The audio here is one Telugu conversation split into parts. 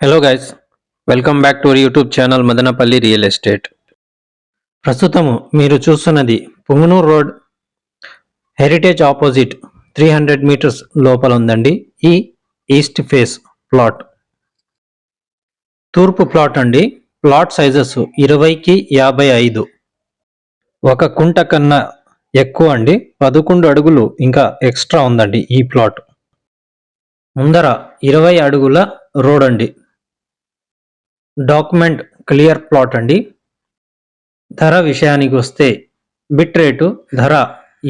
Hello guys, welcome back to our YouTube channel Madanapalle real estate. ప్రస్తుతము మీరు చూస్తున్నది Punganur road heritage opposite 300 metres లోపల ఉందండి. ఈ ఈస్ట్ ఫేస్ ప్లాట్ తూర్పు ప్లాట్ అండి. ప్లాట్ సైజెస్ 20కి 55, ఒక కుంట కన్నా ఎక్కువ అండి. 11 అడుగులు ఇంకా ఎక్స్ట్రా ఉందండి. ఈ ప్లాట్ ముందర 20 అడుగుల రోడ్ అండి. డాక్యుమెంట్ క్లియర్ ప్లాట్ అండి. ధర విషయానికి వస్తే బిట్ రేటు ధర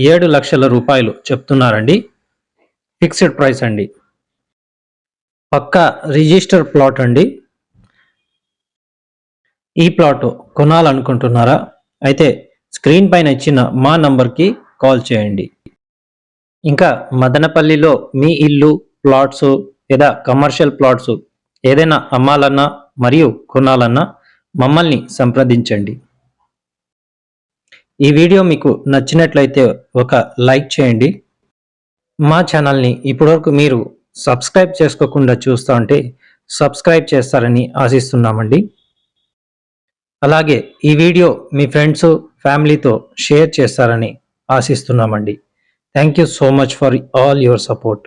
7 లక్షల రూపాయలు చెప్తున్నారండి. ఫిక్స్డ్ ప్రైస్ అండి. పక్కా రిజిస్టర్ ప్లాట్ అండి. ఈ ప్లాట్ కొనాలనుకుంటున్నారా? అయితే స్క్రీన్ పైన ఇచ్చిన మా నంబర్కి కాల్ చేయండి. ఇంకా మదనపల్లిలో మీ ఇల్లు, ప్లాట్స్ లేదా కమర్షియల్ ప్లాట్స్ ఏదైనా అమ్మాలన్నా మరియు కొనాలన్నా మమ్మల్ని సంప్రదించండి. ఈ వీడియో మీకు నచ్చినట్లయితే ఒక లైక్ చేయండి. మా ఛానల్ని ఇప్పటివరకు మీరు సబ్స్క్రైబ్ చేసుకోకుండా చూస్తూ ఉంటే సబ్స్క్రైబ్ చేస్తారని ఆశిస్తున్నామండి. అలాగే ఈ వీడియో మీ ఫ్రెండ్స్, ఫ్యామిలీతో షేర్ చేస్తారని ఆశిస్తున్నామండి. Thank you so much for all your support.